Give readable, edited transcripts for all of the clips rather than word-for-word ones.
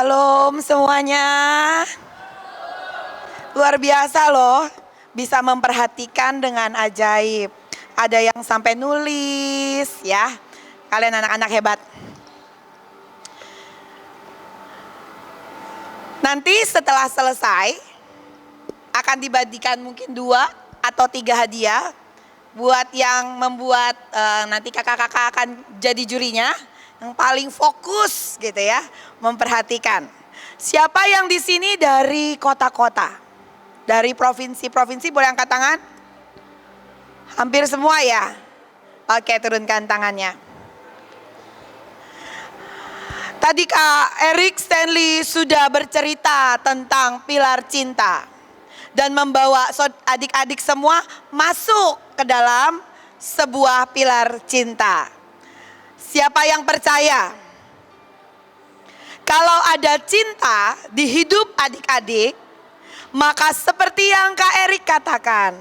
Shalom semuanya. Luar biasa loh, bisa memperhatikan dengan ajaib. Ada yang sampai nulis ya. Kalian anak-anak hebat. Nanti setelah selesai akan dibagikan mungkin 2 atau 3 hadiah buat yang membuat nanti kakak-kakak akan jadi jurinya, yang paling fokus gitu ya, memperhatikan. Siapa yang di sini dari kota-kota? Dari provinsi-provinsi boleh angkat tangan? Hampir semua ya? Oke, turunkan tangannya. Tadi Kak Eric Stanley sudah bercerita tentang pilar cinta dan membawa adik-adik semua masuk ke dalam sebuah pilar cinta. Siapa yang percaya? Kalau ada cinta di hidup adik-adik, maka seperti yang Kak Eric katakan,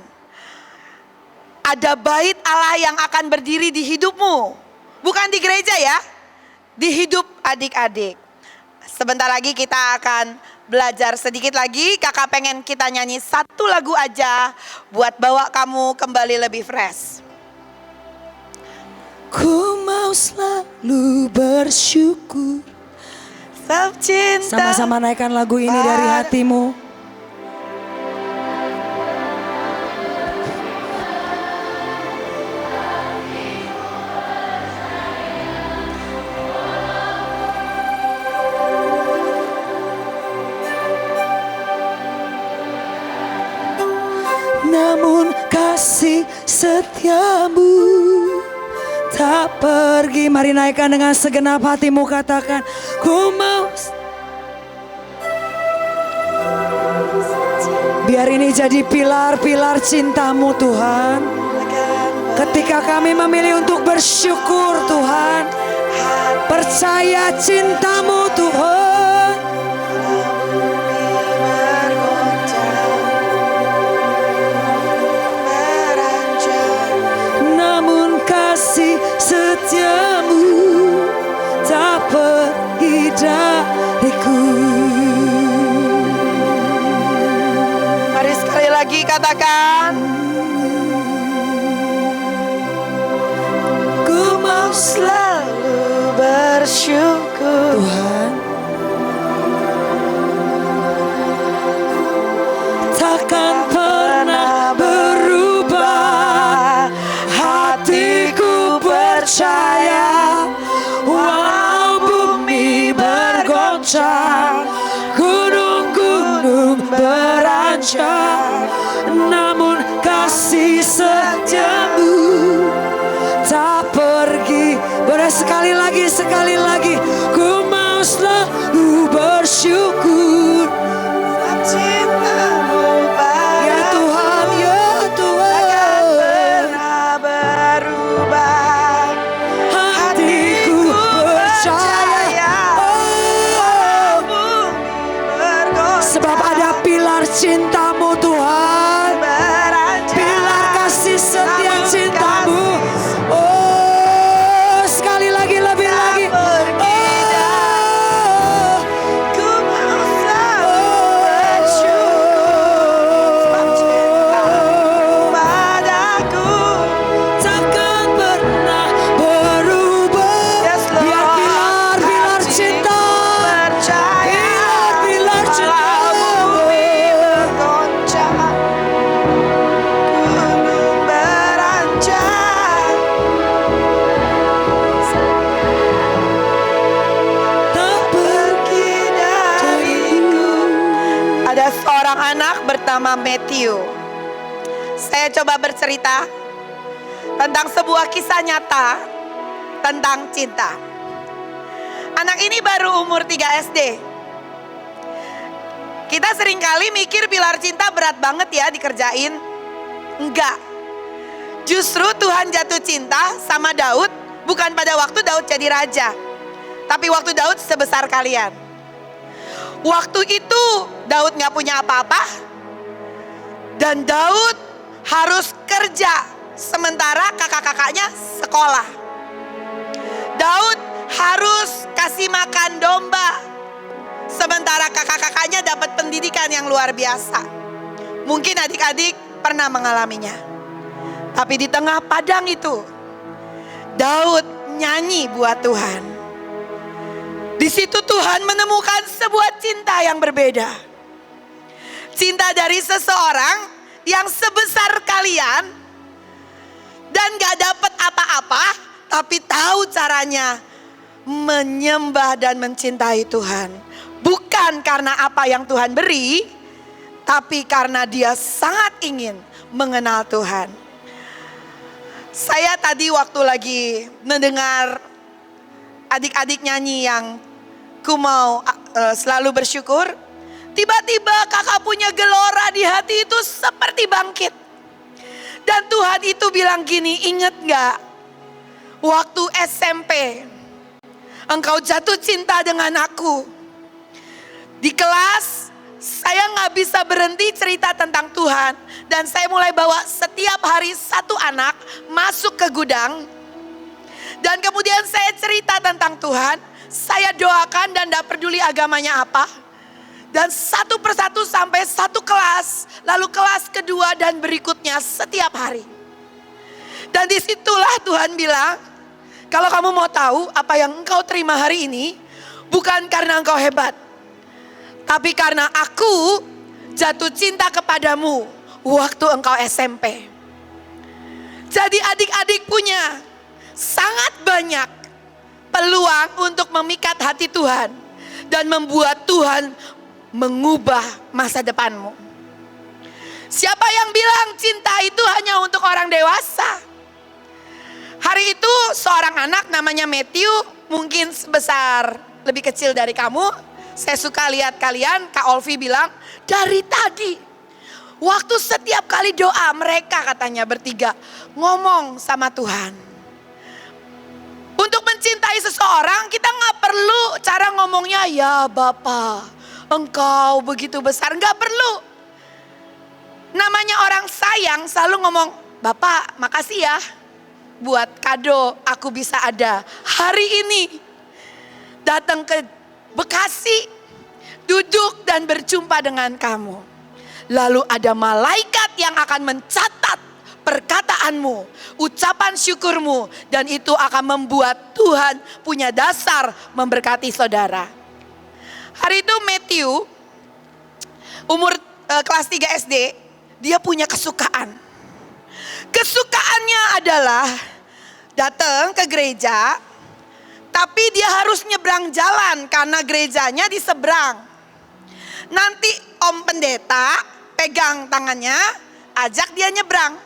ada bait Allah yang akan berdiri di hidupmu. Bukan di gereja ya, di hidup adik-adik. Sebentar lagi kita akan belajar sedikit lagi. Kakak pengen kita nyanyi 1 lagu aja buat bawa kamu kembali lebih fresh. Ku mau selalu bersyukur sebab cinta. Sama-sama naikkan lagu ini dari hatimu. Namun kasih setiamu tak pergi. Mari naikkan dengan segenap hatimu, katakan, ku mau. Biar ini jadi pilar-pilar cintamu Tuhan. Ketika kami memilih untuk bersyukur Tuhan, percaya cintamu Tuhan. Namun kasih setiamu tak pergi dariku. Mari sekali lagi katakan, ku mau selalu bersyukur Tuhan, takkan pernah berubah. Hatiku percaya, walau bumi bergoncang, gunung-gunung berancang, namun kasih setiamu tak pergi. Boleh sekali lagi, ku mau selalu bersyukur. Cintamu ya Tuhan, ya Tuhan, takkan pernah berubah. Hatiku percaya, oh, sebab ada pilar cintamu Tuhan, pilar kasih setia cintamu. Oh, sekali lagi, lebih lagi. Anak bernama Matthew. Saya coba bercerita tentang sebuah kisah nyata tentang cinta. Anak ini baru umur 3 SD. Kita seringkali mikir pilar cinta berat banget ya dikerjain. Enggak. Justru Tuhan jatuh cinta sama Daud bukan pada waktu Daud jadi raja, tapi waktu Daud sebesar kalian. Waktu itu Daud gak punya apa-apa, dan Daud harus kerja sementara kakak-kakaknya sekolah. Daud harus kasih makan domba. Sementara kakak-kakaknya dapat pendidikan yang luar biasa. Mungkin adik-adik pernah mengalaminya. Tapi di tengah padang itu, Daud nyanyi buat Tuhan. Di situ Tuhan menemukan sebuah cinta yang berbeda. Cinta dari seseorang yang sebesar kalian dan gak dapat apa-apa, tapi tahu caranya menyembah dan mencintai Tuhan. Bukan karena apa yang Tuhan beri, tapi karena dia sangat ingin mengenal Tuhan. Saya tadi waktu lagi mendengar adik-adik nyanyi yang ku mau selalu bersyukur, tiba-tiba kakak punya gelora di hati itu seperti bangkit. Dan Tuhan itu bilang gini, ingat gak waktu SMP engkau jatuh cinta dengan aku. Di kelas saya gak bisa berhenti cerita tentang Tuhan. Dan saya mulai bawa setiap hari satu anak masuk ke gudang. Dan kemudian saya cerita tentang Tuhan. Saya doakan dan gak peduli agamanya apa. Dan satu persatu sampai satu kelas. Lalu kelas kedua dan berikutnya setiap hari. Dan disitulah Tuhan bilang, kalau kamu mau tahu apa yang engkau terima hari ini, bukan karena engkau hebat, tapi karena aku jatuh cinta kepadamu waktu engkau SMP. Jadi adik-adik punya sangat banyak peluang untuk memikat hati Tuhan dan membuat Tuhan mengubah masa depanmu. Siapa yang bilang cinta itu hanya untuk orang dewasa? Hari itu seorang anak namanya Matthew, mungkin sebesar lebih kecil dari kamu. Saya suka lihat kalian, Kak Olvi bilang, dari tadi waktu setiap kali doa mereka katanya bertiga ngomong sama Tuhan. Untuk mencintai seseorang kita gak perlu cara ngomongnya, ya Bapa engkau begitu besar, gak perlu. Namanya orang sayang selalu ngomong, Bapak makasih ya buat kado aku bisa ada hari ini. Datang ke Bekasi, duduk dan berjumpa dengan kamu. Lalu ada malaikat yang akan mencatat perkataanmu, ucapan syukurmu. Dan itu akan membuat Tuhan punya dasar memberkati saudara. Hari itu Matthew, umur kelas 3 SD, dia punya kesukaan. Kesukaannya adalah datang ke gereja, tapi dia harus nyebrang jalan karena gerejanya di seberang. Nanti Om Pendeta pegang tangannya, ajak dia nyebrang.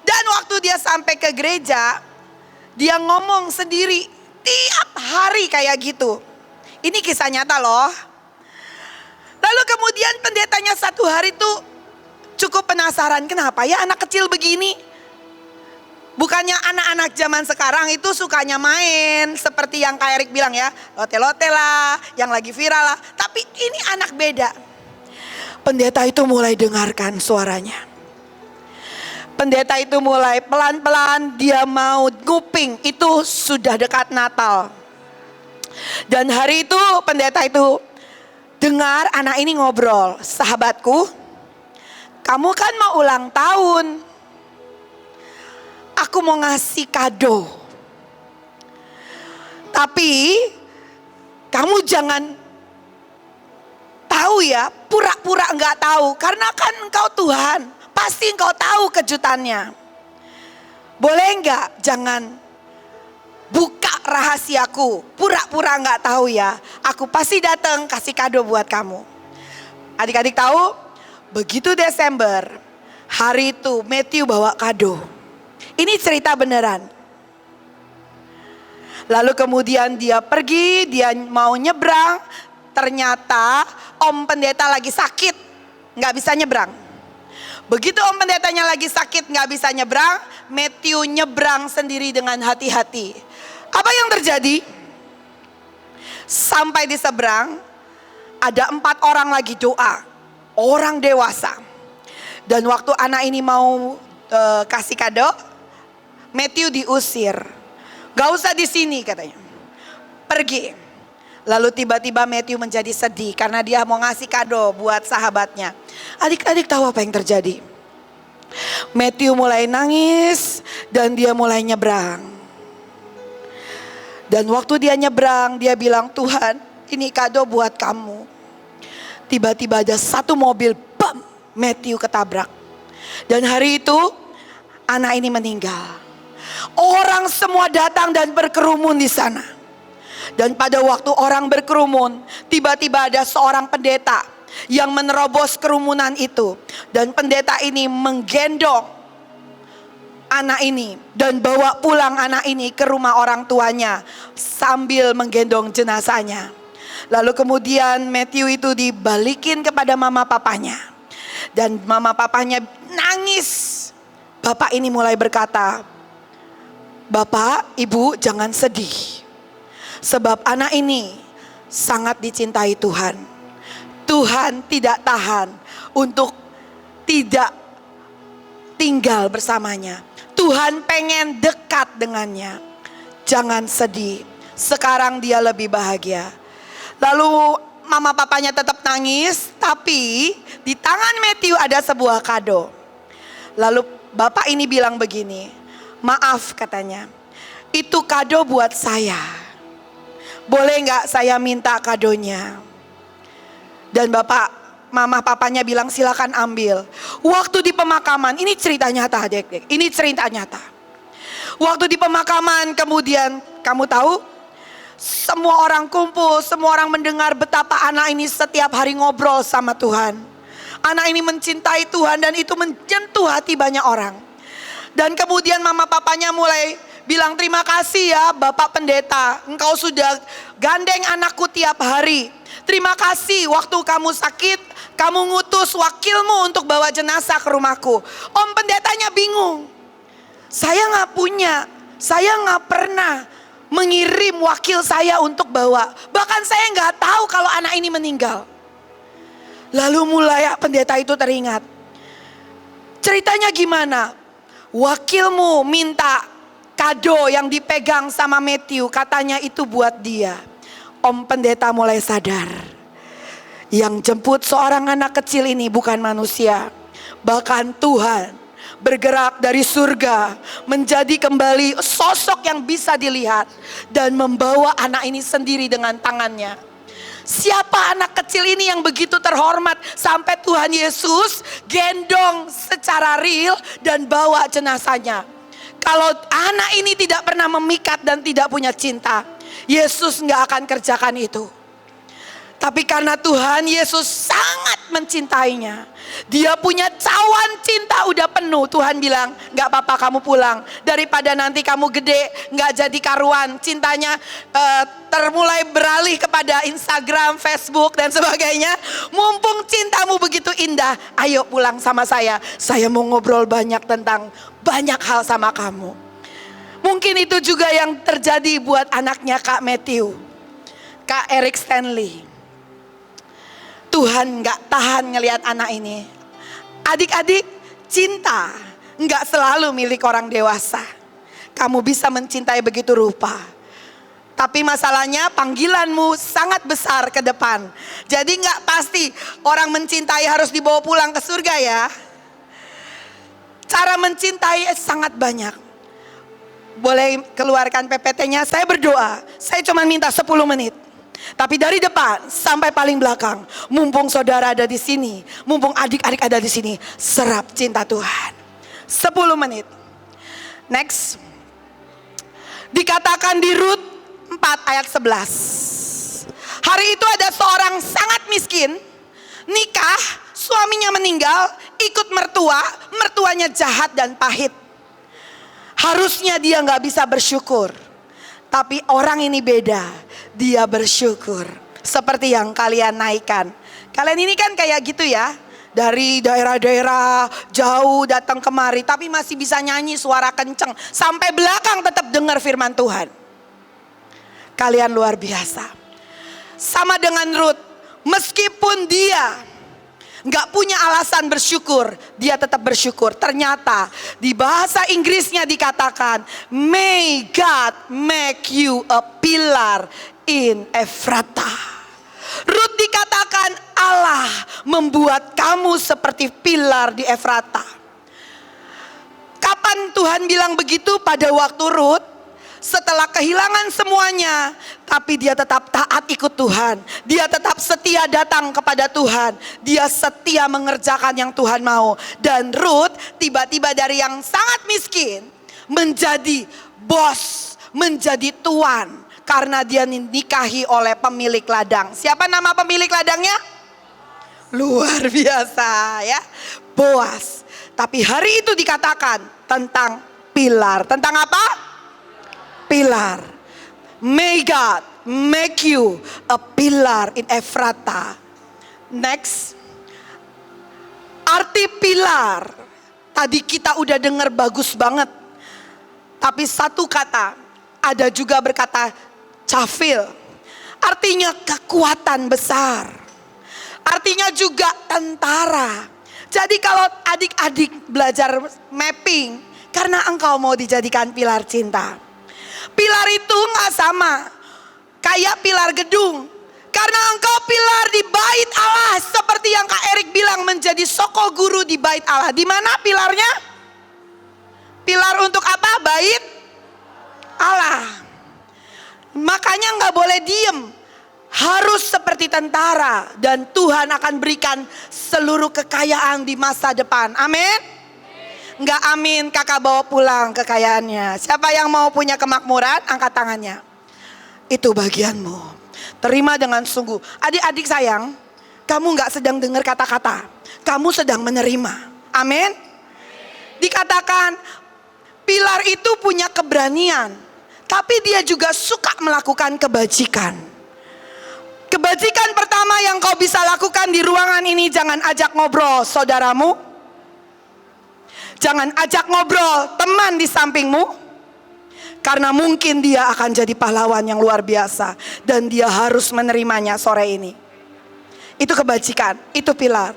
Dan waktu dia sampai ke gereja, dia ngomong sendiri tiap hari kayak gitu. Ini kisah nyata loh. Lalu kemudian pendetanya satu hari tuh cukup penasaran, kenapa ya anak kecil begini? Bukannya anak-anak zaman sekarang itu sukanya main seperti yang Kak Erik bilang ya, lote-lote lah, yang lagi viral lah. Tapi ini anak beda. Pendeta itu mulai dengarkan suaranya. Pendeta itu mulai pelan-pelan dia mau nguping, itu sudah dekat Natal. Dan hari itu pendeta itu dengar anak ini ngobrol, sahabatku, kamu kan mau ulang tahun. Aku mau ngasih kado. Tapi kamu jangan tahu ya, pura-pura enggak tahu. Karena kan engkau Tuhan, pasti engkau tahu kejutannya. Boleh enggak jangan buka rahasiaku, pura-pura enggak tahu ya. Aku pasti datang kasih kado buat kamu. Adik-adik tahu, begitu Desember, hari itu Matthew bawa kado. Ini cerita beneran. Lalu kemudian dia pergi, dia mau nyebrang. Ternyata Om Pendeta lagi sakit, gak bisa nyebrang. Begitu Om Pendetanya lagi sakit gak bisa nyebrang, Matthew nyebrang sendiri dengan hati-hati. Apa yang terjadi? Sampai di seberang, ada 4 orang lagi doa. Orang dewasa. Dan waktu anak ini mau kasih kado, Matthew diusir. Gak usah di sini katanya. Pergi. Lalu tiba-tiba Matthew menjadi sedih karena dia mau ngasih kado buat sahabatnya. Adik-adik tahu apa yang terjadi? Matthew mulai nangis dan dia mulai nyebrang. Dan waktu dia nyebrang, dia bilang, Tuhan, ini kado buat kamu. Tiba-tiba ada satu mobil, bam, Matthew ketabrak. Dan hari itu anak ini meninggal. Orang semua datang dan berkerumun di sana. Dan pada waktu orang berkerumun, tiba-tiba ada seorang pendeta yang menerobos kerumunan itu. Dan pendeta ini menggendong anak ini dan bawa pulang anak ini ke rumah orang tuanya sambil menggendong jenazahnya. Lalu kemudian Matthew itu dibalikin kepada mama papanya. Dan mama papanya nangis. Bapak ini mulai berkata, Bapak, Ibu jangan sedih. Sebab anak ini sangat dicintai Tuhan. Tuhan tidak tahan untuk tidak tinggal bersamanya. Tuhan pengen dekat dengannya. Jangan sedih. Sekarang dia lebih bahagia. Lalu mama papanya tetap nangis. Tapi di tangan Matthew ada sebuah kado. Lalu bapak ini bilang begini. Maaf katanya. Itu kado buat saya. Boleh gak saya minta kadonya? Dan mama papanya bilang silakan ambil. Waktu di pemakaman, ini cerita nyata adik-adik. Ini cerita nyata. Waktu di pemakaman kemudian kamu tahu, semua orang kumpul, semua orang mendengar betapa anak ini setiap hari ngobrol sama Tuhan. Anak ini mencintai Tuhan dan itu menyentuh hati banyak orang. Dan kemudian mama papanya mulai bilang terima kasih ya Bapak Pendeta, engkau sudah gandeng anakku tiap hari. Terima kasih waktu kamu sakit, kamu ngutus wakilmu untuk bawa jenazah ke rumahku. Om pendetanya bingung. Saya gak punya, saya gak pernah mengirim wakil saya untuk bawa. Bahkan saya gak tahu kalau anak ini meninggal. Lalu mulai pendeta itu teringat. Ceritanya gimana? Wakilmu minta kado yang dipegang sama Matthew, katanya itu buat dia. Om pendeta mulai sadar. Yang jemput seorang anak kecil ini bukan manusia. Bahkan Tuhan bergerak dari surga menjadi kembali sosok yang bisa dilihat. Dan membawa anak ini sendiri dengan tangannya. Siapa anak kecil ini yang begitu terhormat sampai Tuhan Yesus gendong secara real dan bawa jenazahnya. Kalau anak ini tidak pernah memikat dan tidak punya cinta, Yesus gak akan kerjakan itu. Tapi karena Tuhan Yesus sangat mencintainya, dia punya cawan cinta udah penuh. Tuhan bilang gak apa-apa kamu pulang, daripada nanti kamu gede gak jadi karuan. Cintanya termulai beralih kepada Instagram, Facebook dan sebagainya. Mumpung cintamu begitu indah, ayo pulang sama saya. Saya mau ngobrol banyak tentang banyak hal sama kamu. Mungkin itu juga yang terjadi buat anaknya Kak Matthew, Kak Eric Stanley. Tuhan gak tahan ngelihat anak ini. Adik-adik, cinta gak selalu milik orang dewasa. Kamu bisa mencintai begitu rupa. Tapi masalahnya panggilanmu sangat besar ke depan. Jadi gak pasti orang mencintai harus dibawa pulang ke surga ya. Cara mencintai sangat banyak. Boleh keluarkan PPT-nya, saya berdoa. Saya cuma minta 10 menit. Tapi dari depan sampai paling belakang, mumpung saudara ada di sini, mumpung adik-adik ada di sini, serap cinta Tuhan. 10 menit. Next. Dikatakan di Rut 4 ayat 11. Hari itu ada seorang sangat miskin, nikah, suaminya meninggal, ikut mertuanya jahat dan pahit. Harusnya dia gak bisa bersyukur. Tapi orang ini beda, dia bersyukur. Seperti yang kalian naikkan. Kalian ini kan kayak gitu ya. Dari daerah-daerah jauh datang kemari. Tapi masih bisa nyanyi suara kenceng. Sampai belakang tetap dengar firman Tuhan. Kalian luar biasa. Sama dengan Ruth. Meskipun dia nggak punya alasan bersyukur, dia tetap bersyukur. Ternyata di bahasa Inggrisnya dikatakan, may God make you a pillar in Ephrata. Rut dikatakan Allah membuat kamu seperti pilar di Ephrata. Kapan Tuhan bilang begitu? Pada waktu Rut setelah kehilangan semuanya, tapi dia tetap taat ikut Tuhan. Dia tetap setia datang kepada Tuhan. Dia setia mengerjakan yang Tuhan mau. Dan Rut tiba-tiba dari yang sangat miskin menjadi bos, menjadi tuan. Karena dia dinikahi oleh pemilik ladang. Siapa nama pemilik ladangnya? Luar biasa ya, Boas. Tapi hari itu dikatakan tentang pilar. Tentang apa? Pilar. May God make you a pillar in Ephrata. Next. Arti pilar. Tadi kita udah dengar bagus banget. Tapi satu kata, ada juga berkata cafil. Artinya kekuatan besar. Artinya juga tentara. Jadi kalau adik-adik belajar mapping, karena engkau mau dijadikan pilar cinta. Pilar itu gak sama kayak pilar gedung. Karena engkau pilar di bait Allah. Seperti yang Kak Erik bilang, menjadi soko guru di bait Allah. Di mana pilarnya? Pilar untuk apa? Bait Allah. Makanya gak boleh diem. Harus seperti tentara. Dan Tuhan akan berikan seluruh kekayaan di masa depan. Amin. Enggak amin, kakak bawa pulang kekayaannya. Siapa yang mau punya kemakmuran, angkat tangannya. Itu bagianmu. Terima dengan sungguh. Adik-adik sayang, kamu enggak sedang dengar kata-kata. Kamu sedang menerima. Amin. Dikatakan, pilar itu punya keberanian. Tapi dia juga suka melakukan kebajikan. Kebajikan pertama yang kau bisa lakukan di ruangan ini, jangan ajak ngobrol saudaramu. Jangan ajak ngobrol teman di sampingmu. Karena mungkin dia akan jadi pahlawan yang luar biasa. Dan dia harus menerimanya sore ini. Itu kebajikan, itu pilar.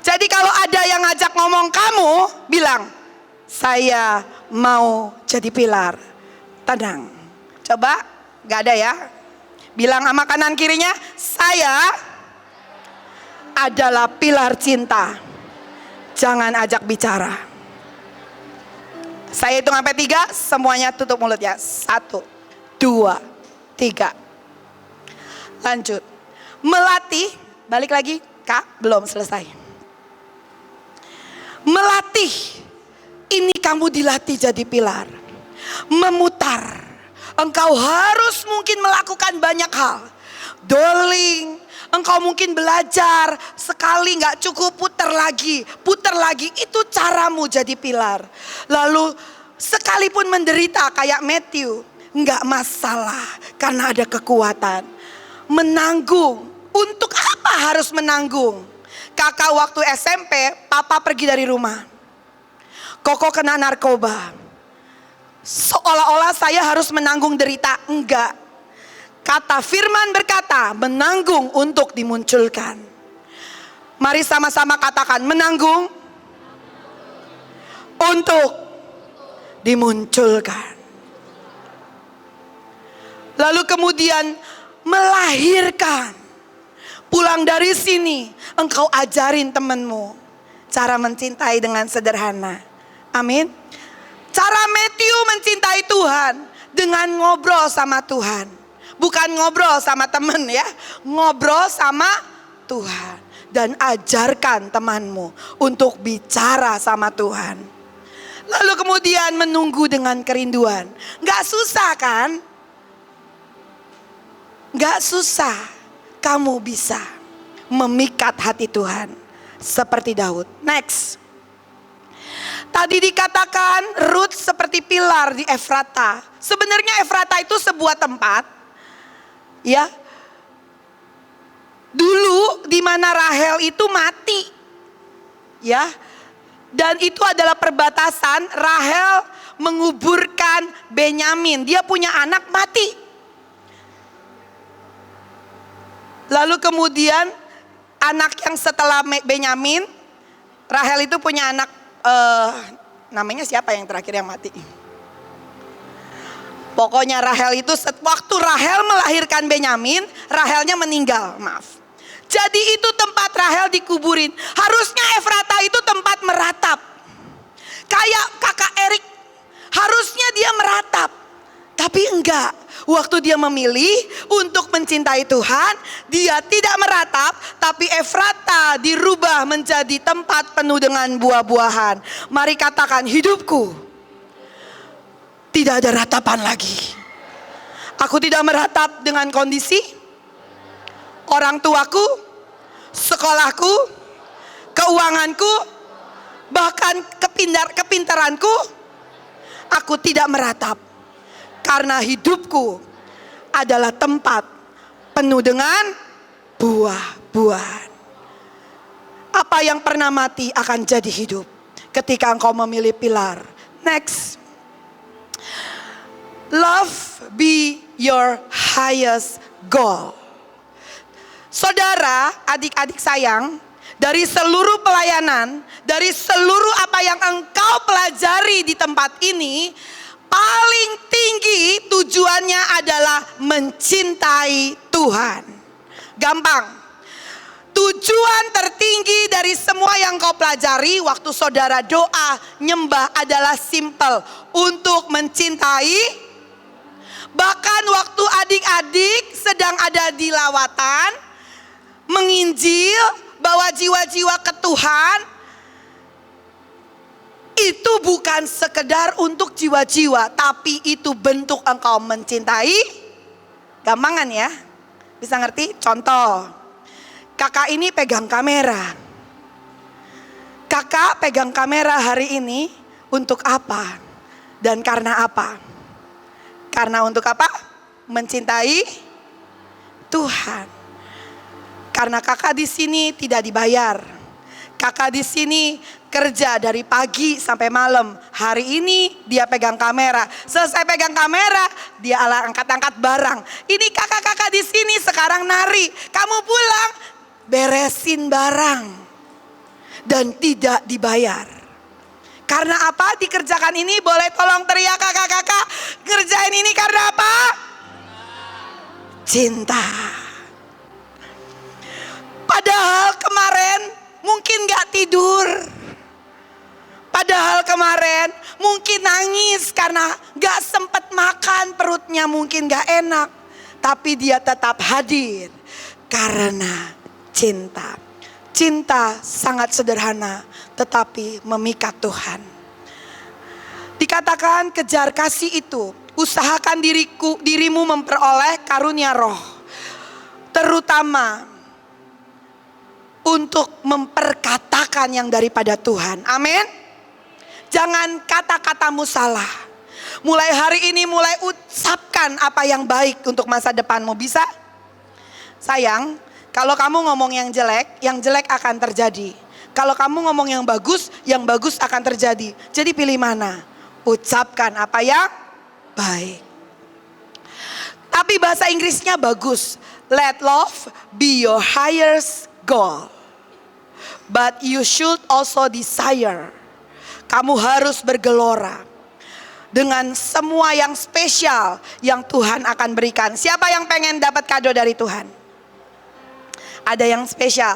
Jadi kalau ada yang ngajak ngomong kamu, bilang, saya mau jadi pilar. Tenang. Coba, gak ada ya. Bilang sama kanan kirinya, saya adalah pilar cinta. Jangan ajak bicara. Saya hitung sampai 3, semuanya tutup mulutnya. 1, 2, 3. Lanjut. Melatih, balik lagi, Kak, belum selesai. Melatih, ini kamu dilatih jadi pilar. Memutar, engkau harus mungkin melakukan banyak hal. Doling, engkau mungkin belajar sekali gak cukup, putar lagi, itu caramu jadi pilar. Lalu sekalipun menderita kayak Matthew, gak masalah karena ada kekuatan. Menanggung, untuk apa harus menanggung? Kakak waktu SMP, papa pergi dari rumah. Koko kena narkoba. Seolah-olah saya harus menanggung derita, enggak. Kata firman berkata, menanggung untuk dimunculkan. Mari sama-sama katakan, menanggung untuk dimunculkan. Lalu kemudian melahirkan. Pulang dari sini, engkau ajarin temanmu cara mencintai dengan sederhana. Amin. Cara Matthew mencintai Tuhan dengan ngobrol sama Tuhan. Bukan ngobrol sama teman ya, ngobrol sama Tuhan. Dan ajarkan temanmu untuk bicara sama Tuhan. Lalu kemudian menunggu dengan kerinduan. Gak susah kan? Gak susah. Kamu bisa memikat hati Tuhan seperti Daud. Next. Tadi dikatakan Rut seperti pilar di Ephrata. Sebenarnya Ephrata itu sebuah tempat. Ya, dulu di mana Rahel itu mati, ya, dan itu adalah perbatasan. Rahel menguburkan Benyamin, dia punya anak mati. Lalu kemudian anak yang setelah Benyamin, Rahel itu punya anak, namanya siapa yang terakhir yang mati? Pokoknya Rahel itu waktu Rahel melahirkan Benyamin, Rahelnya meninggal, maaf. Jadi itu tempat Rahel dikuburin. Harusnya Efrata itu tempat meratap. Kayak kakak Erik, harusnya dia meratap. Tapi enggak, waktu dia memilih untuk mencintai Tuhan, dia tidak meratap, tapi Efrata dirubah menjadi tempat penuh dengan buah-buahan. Mari katakan, hidupku tidak ada ratapan lagi. Aku tidak meratap dengan kondisi, orang tuaku, sekolahku, keuanganku, bahkan kepintaranku. Aku tidak meratap. Karena hidupku adalah tempat penuh dengan buah-buahan. Apa yang pernah mati akan jadi hidup ketika engkau memilih pilar. Next. Love be your highest goal. Saudara, adik-adik sayang, dari seluruh pelayanan, dari seluruh apa yang engkau pelajari di tempat ini, paling tinggi tujuannya adalah mencintai Tuhan. Gampang. Tujuan tertinggi dari semua yang kau pelajari waktu saudara doa, nyembah adalah simple. Untuk mencintai. Bahkan waktu adik-adik sedang ada di lawatan, menginjil, bawa jiwa-jiwa ke Tuhan, itu bukan sekedar untuk jiwa-jiwa, tapi itu bentuk engkau mencintai. Gampangan ya, bisa ngerti? Contoh, kakak ini pegang kamera. Kakak pegang kamera hari ini untuk apa? Dan karena apa? Karena untuk apa? Mencintai Tuhan. Karena kakak di sini tidak dibayar. Kakak di sini kerja dari pagi sampai malam. Hari ini dia pegang kamera. Selesai pegang kamera, dia angkat-angkat barang. Ini kakak-kakak di sini sekarang nari. Kamu pulang, beresin barang. Dan tidak dibayar. Karena apa dikerjakan ini? Boleh tolong teriak kakak-kakak. Kerjain ini karena apa? Cinta. Padahal kemarin mungkin gak tidur. Padahal kemarin mungkin nangis karena gak sempat makan, perutnya mungkin gak enak. Tapi dia tetap hadir karena cinta. Cinta sangat sederhana tetapi memikat Tuhan. Dikatakan kejar kasih itu, usahakan dirimu memperoleh karunia roh. Terutama untuk memperkatakan yang daripada Tuhan. Amin. Jangan kata-katamu salah. Mulai hari ini mulai ucapkan apa yang baik untuk masa depanmu. Bisa? Sayang, kalau kamu ngomong yang jelek akan terjadi. Kalau kamu ngomong yang bagus akan terjadi. Jadi pilih mana? Ucapkan apa yang baik. Tapi bahasa Inggrisnya bagus. Let love be your highest goal. But you should also desire. Kamu harus bergelora dengan semua yang spesial yang Tuhan akan berikan. Siapa yang pengen dapat kado dari Tuhan? Ada yang spesial.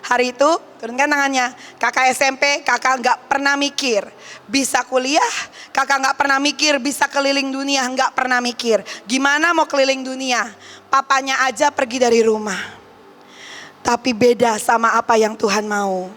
Hari itu turunkan tangannya. Kakak SMP, kakak gak pernah mikir bisa kuliah. Kakak gak pernah mikir bisa keliling dunia. Gak pernah mikir gimana mau keliling dunia. Papanya aja pergi dari rumah. Tapi beda sama apa yang Tuhan mau.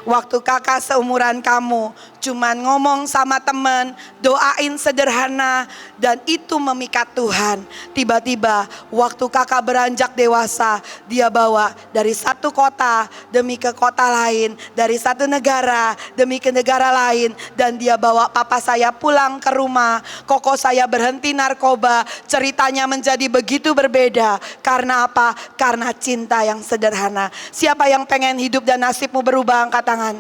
Waktu kakak seumuran kamu cuman ngomong sama temen, doain sederhana, dan itu memikat Tuhan. Tiba-tiba waktu kakak beranjak dewasa, dia bawa dari satu kota demi ke kota lain, dari satu negara demi ke negara lain, dan dia bawa papa saya pulang ke rumah. Koko saya berhenti narkoba. Ceritanya menjadi begitu berbeda. Karena apa? Karena cinta yang sederhana. Siapa yang pengen hidup dan nasibmu berubah? Angkat tangan.